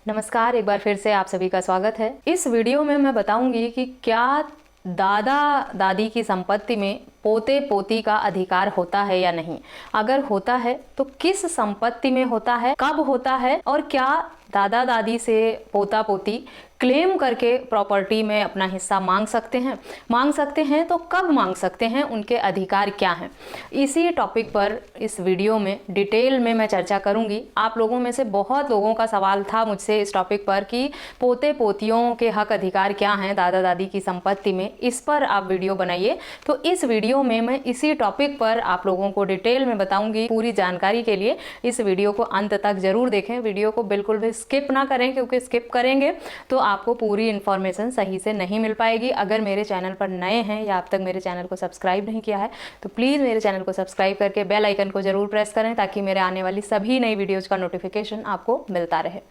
नमस्कार, एक बार फिर से आप सभी का स्वागत है। इस वीडियो में मैं बताऊंगी कि क्या दादा दादी की संपत्ति में पोते पोती का अधिकार होता है या नहीं। अगर होता है तो किस संपत्ति में होता है, कब होता है और क्या दादा दादी से पोता पोती क्लेम करके प्रॉपर्टी में अपना हिस्सा मांग सकते हैं तो कब मांग सकते हैं, उनके अधिकार क्या हैं। इसी टॉपिक पर इस वीडियो में डिटेल में मैं चर्चा करूंगी। आप लोगों में से बहुत लोगों का सवाल था मुझसे इस टॉपिक पर कि पोते पोतियों के हक अधिकार क्या हैं दादा दादी की संपत्ति में, इस पर आप वीडियो बनाइए। तो इस वीडियो में मैं इसी टॉपिक पर आप लोगों को डिटेल में बताऊंगी। पूरी जानकारी के लिए इस वीडियो को अंत तक जरूर देखें, वीडियो को बिल्कुल भी स्किप ना करें, क्योंकि स्किप करेंगे तो आपको पूरी इन्फॉर्मेशन सही से नहीं मिल पाएगी। अगर मेरे चैनल पर नए हैं या अब तक मेरे चैनल को सब्सक्राइब नहीं किया है तो प्लीज़ मेरे चैनल को सब्सक्राइब करके बेल आइकन को जरूर प्रेस करें, ताकि मेरे आने वाली सभी नई वीडियोज़ का नोटिफिकेशन आपको मिलता रहे।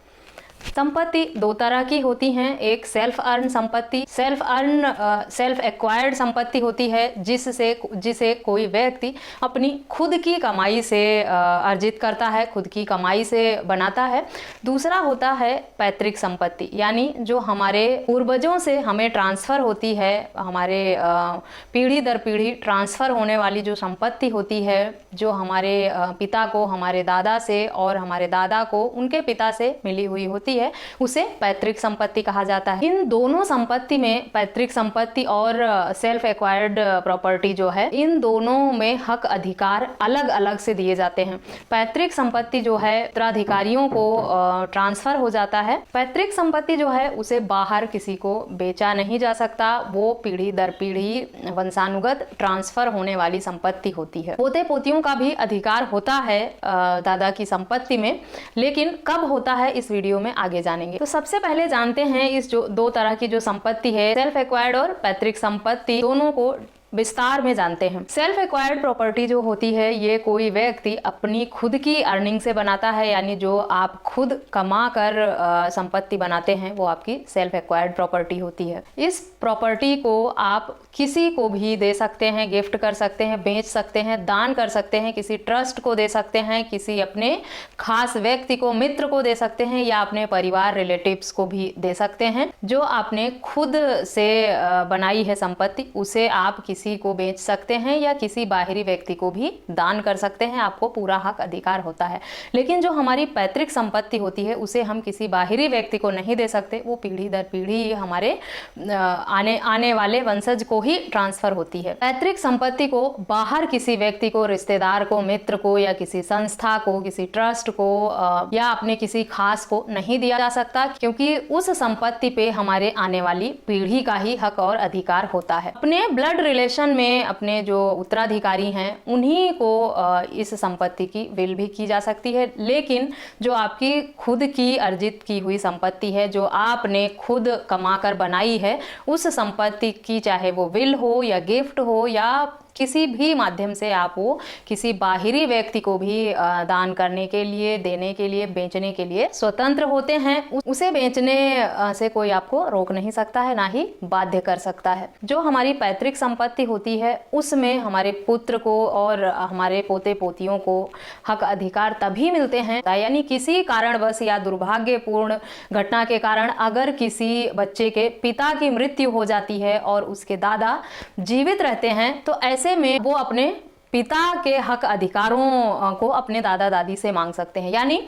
संपत्ति दो तरह की होती हैं। एक सेल्फ अर्न संपत्ति, सेल्फ एक्वायर्ड संपत्ति होती है जिसे कोई व्यक्ति अपनी खुद की कमाई से अर्जित करता है, खुद की कमाई से बनाता है। दूसरा होता है पैतृक संपत्ति, यानी जो हमारे पूर्वजों से हमें ट्रांसफ़र होती है, हमारे पीढ़ी दर पीढ़ी ट्रांसफ़र होने वाली जो संपत्ति होती है, जो हमारे पिता को हमारे दादा से और हमारे दादा को उनके पिता से मिली हुई होती है, उसे पैतृक संपत्ति कहा जाता है। इन दोनों संपत्ति में, पैतृक संपत्ति और सेल्फ एक्वायर्ड प्रॉपर्टी जो है, इन दोनों में हक अधिकार अलग अलग से दिए जाते हैं। पैतृक संपत्ति जो है उत्तराधिकारियों को ट्रांसफर हो जाता है। पैतृक संपत्ति जो है उसे बाहर किसी को बेचा नहीं जा सकता, वो पीढ़ी दर पीढ़ी वंशानुगत ट्रांसफर होने वाली संपत्ति होती है। पोते पोतियों का भी अधिकार होता है दादा की संपत्ति में, लेकिन कब होता है इस वीडियो में आगे जानेंगे। तो सबसे पहले जानते हैं इस जो दो तरह की जो संपत्ति है, सेल्फ एक्वायर्ड और पैतृक संपत्ति, दोनों को विस्तार में जानते हैं। सेल्फ एक्वायर्ड प्रॉपर्टी जो होती है, ये कोई व्यक्ति अपनी खुद की अर्निंग से बनाता है, यानी जो आप खुद कमा कर संपत्ति बनाते हैं वो आपकी सेल्फ एक्वायर्ड प्रॉपर्टी होती है। इस प्रॉपर्टी को आप किसी को भी दे सकते हैं, गिफ्ट कर सकते हैं, बेच सकते हैं, दान कर सकते हैं, किसी ट्रस्ट को दे सकते हैं, किसी अपने खास व्यक्ति को, मित्र को दे सकते हैं, या अपने परिवार रिलेटिव्स को भी दे सकते हैं। जो आपने खुद से बनाई है संपत्ति, उसे आप किसी को बेच सकते हैं या किसी बाहरी व्यक्ति को भी दान कर सकते हैं, आपको पूरा हक अधिकार होता है। लेकिन जो हमारी पैतृक संपत्ति होती है उसे हम किसी बाहरी व्यक्ति को नहीं दे सकते, वो पीढ़ी दर पीढ़ी हमारे आने वाले वंशज को ही ट्रांसफर होती है। पैतृक संपत्ति को बाहर किसी व्यक्ति को, रिश्तेदार को, मित्र को या किसी संस्था को, किसी ट्रस्ट को या अपने किसी खास को नहीं दिया जा सकता, क्योंकि उस संपत्ति पे हमारे आने वाली पीढ़ी का ही हक और अधिकार होता है। अपने ब्लड रिलेशन में अपने जो उत्तराधिकारी हैं उन्हीं को इस संपत्ति की विल भी की जा सकती है। लेकिन जो आपकी खुद की अर्जित की हुई संपत्ति है, जो आपने खुद कमाकर बनाई है, उस संपत्ति की चाहे वो विल हो या गिफ्ट हो या किसी भी माध्यम से आप वो किसी बाहरी व्यक्ति को भी दान करने के लिए, देने के लिए, बेचने के लिए स्वतंत्र होते हैं। उसे बेचने से कोई आपको रोक नहीं सकता है, ना ही बाध्य कर सकता है। जो हमारी पैतृक संपत्ति होती है उसमें हमारे पुत्र को और हमारे पोते पोतियों को हक अधिकार तभी मिलते हैं, यानी किसी कारणवश या दुर्भाग्यपूर्ण घटना के कारण अगर किसी बच्चे के पिता की मृत्यु हो जाती है और उसके दादा जीवित रहते हैं, तो ऐसे में वो अपने पिता के हक अधिकारों को अपने दादा दादी से मांग सकते हैं। यानी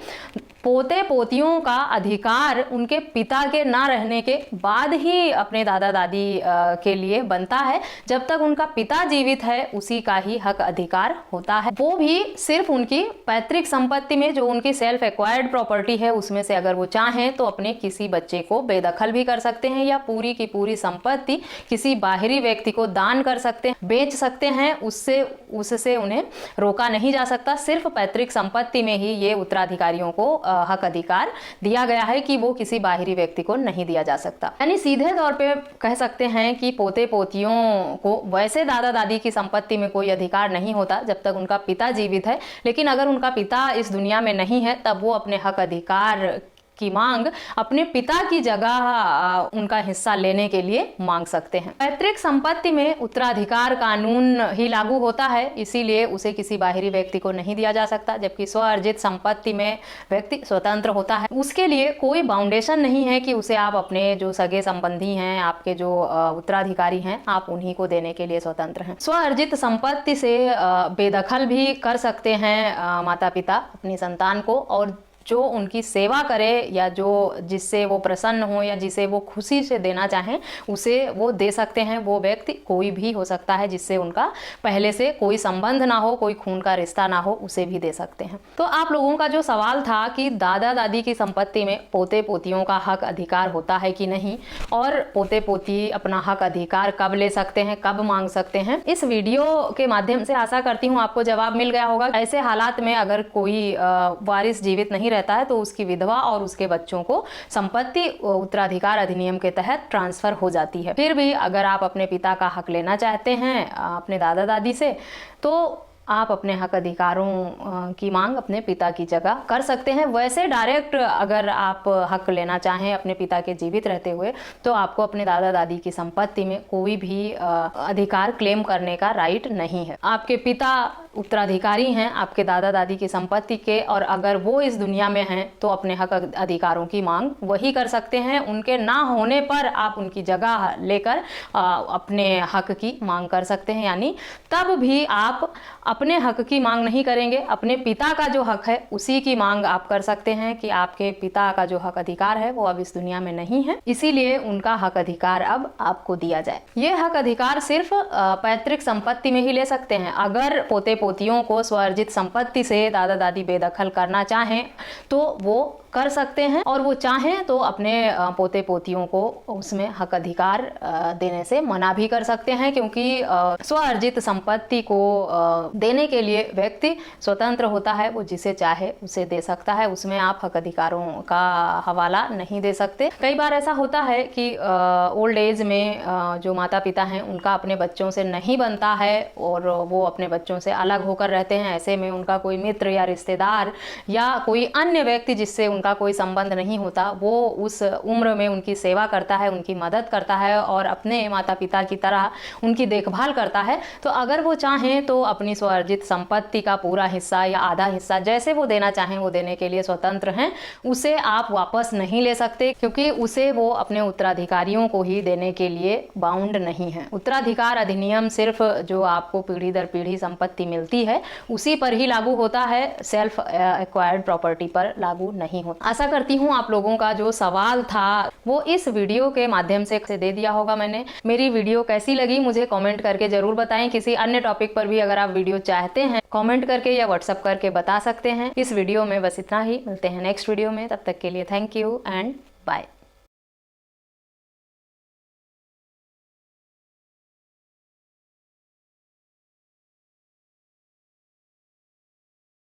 पोते पोतियों का अधिकार उनके पिता के ना रहने के बाद ही अपने दादा दादी के लिए बनता है। जब तक उनका पिता जीवित है उसी का ही हक अधिकार होता है, वो भी सिर्फ उनकी पैतृक संपत्ति में, जो उनकी सेल्फ एक्वायर्ड प्रॉपर्टी है उसमें से अगर वो चाहें तो अपने किसी बच्चे को बेदखल भी कर सकते हैं या पूरी की पूरी संपत्ति किसी बाहरी व्यक्ति को दान कर सकते हैं, बेच सकते हैं। उससे उन्हें रोका नहीं जा सकता। सिर्फ पैतृक संपत्ति में ही ये उत्तराधिकारियों को हक अधिकार दिया गया है कि वो किसी बाहरी व्यक्ति को नहीं दिया जा सकता। यानी सीधे तौर पे कह सकते हैं कि पोते पोतियों को वैसे दादा दादी की संपत्ति में कोई अधिकार नहीं होता जब तक उनका पिता जीवित है, लेकिन अगर उनका पिता इस दुनिया में नहीं है तब वो अपने हक अधिकार की मांग अपने पिता की जगह उनका हिस्सा लेने के लिए मांग सकते हैं। पैतृक संपत्ति में उत्तराधिकार कानून ही लागू होता है, इसीलिए उसे किसी बाहरी व्यक्ति को नहीं दिया जा सकता, जबकि स्व अर्जित संपत्ति में व्यक्ति स्वतंत्र होता है। उसके लिए कोई बाउंडेशन नहीं है कि उसे आप अपने जो सगे संबंधी हैं, आपके जो उत्तराधिकारी हैं, आप उन्हीं को देने के लिए स्वतंत्र हैं। स्व अर्जित संपत्ति से बेदखल भी कर सकते हैं माता पिता अपनी संतान को, और जो उनकी सेवा करे या जो जिससे वो प्रसन्न हो या जिसे वो खुशी से देना चाहें उसे वो दे सकते हैं। वो व्यक्ति कोई भी हो सकता है जिससे उनका पहले से कोई संबंध ना हो, कोई खून का रिश्ता ना हो, उसे भी दे सकते हैं। तो आप लोगों का जो सवाल था कि दादा दादी की संपत्ति में पोते पोतियों का हक अधिकार होता है कि नहीं, और पोते पोती अपना हक अधिकार कब ले सकते हैं, कब मांग सकते हैं, इस वीडियो के माध्यम से आशा करती हूँ आपको जवाब मिल गया होगा। ऐसे हालात में अगर कोई वारिस जीवित नहीं रहता है तो उसकी विधवा और उसके बच्चों को संपत्ति उत्तराधिकार अधिनियम के तहत ट्रांसफर हो जाती है। फिर भी अगर आप अपने पिता का हक लेना चाहते हैं अपने दादा दादी से, तो आप अपने हक अधिकारों की मांग अपने पिता की जगह कर सकते हैं। वैसे डायरेक्ट अगर आप हक लेना चाहें अपने पिता के जीवित रहते हुए, तो आपको अपने दादा दादी की संपत्ति में कोई भी अधिकार क्लेम करने का राइट नहीं है। आपके पिता उत्तराधिकारी हैं आपके दादा दादी की संपत्ति के, और अगर वो इस दुनिया में हैं तो अपने हक अधिकारों की मांग वही कर सकते हैं। उनके ना होने पर आप उनकी जगह लेकर अपने हक की मांग कर सकते हैं, यानी तब भी आप अपने हक की मांग नहीं करेंगे, अपने पिता का जो हक है उसी की मांग आप कर सकते हैं कि आपके पिता का जो हक अधिकार है वो अब इस दुनिया में नहीं है, इसीलिए उनका हक अधिकार अब आपको दिया जाए। ये हक अधिकार सिर्फ पैतृक संपत्ति में ही ले सकते हैं। अगर पोते पोतियों को स्वअर्जित संपत्ति से दादा दादी बेदखल करना चाहें तो वो कर सकते हैं, और वो चाहें तो अपने पोते पोतियों को उसमें हक अधिकार देने से मना भी कर सकते हैं, क्योंकि स्वअर्जित संपत्ति को देने के लिए व्यक्ति स्वतंत्र होता है, वो जिसे चाहे उसे दे सकता है, उसमें आप हक अधिकारों का हवाला नहीं दे सकते। कई बार ऐसा होता है कि ओल्ड एज में जो माता पिता हैं उनका अपने बच्चों से नहीं बनता है और वो अपने बच्चों से अलग होकर रहते हैं। ऐसे में उनका कोई मित्र या रिश्तेदार या कोई अन्य व्यक्ति जिससे उनका कोई संबंध नहीं होता, वो उस उम्र में उनकी सेवा करता है, उनकी मदद करता है और अपने माता पिता की तरह उनकी देखभाल करता है। तो अगर वो चाहें तो अपनी स्वअर्जित संपत्ति का पूरा हिस्सा या आधा हिस्सा जैसे वो देना चाहें वो देने के लिए स्वतंत्र हैं। उसे आप वापस नहीं ले सकते, क्योंकि उसे वो अपने उत्तराधिकारियों को ही देने के लिए बाउंड नहीं है। उत्तराधिकार अधिनियम सिर्फ जो आपको पीढ़ी दर पीढ़ी संपत्ति मिलती है उसी पर ही लागू होता है, सेल्फ एक्वायर्ड प्रॉपर्टी पर लागू नहीं होता। आशा करती हूँ आप लोगों का जो सवाल था वो इस वीडियो के माध्यम से दे दिया होगा मैंने। मेरी वीडियो कैसी लगी मुझे कमेंट करके जरूर बताएं। किसी अन्य टॉपिक पर भी अगर आप वीडियो चाहते हैं कमेंट करके या व्हाट्सएप करके बता सकते हैं। इस वीडियो में बस इतना ही, मिलते हैं नेक्स्ट वीडियो में, तब तक के लिए थैंक यू एंड बाय।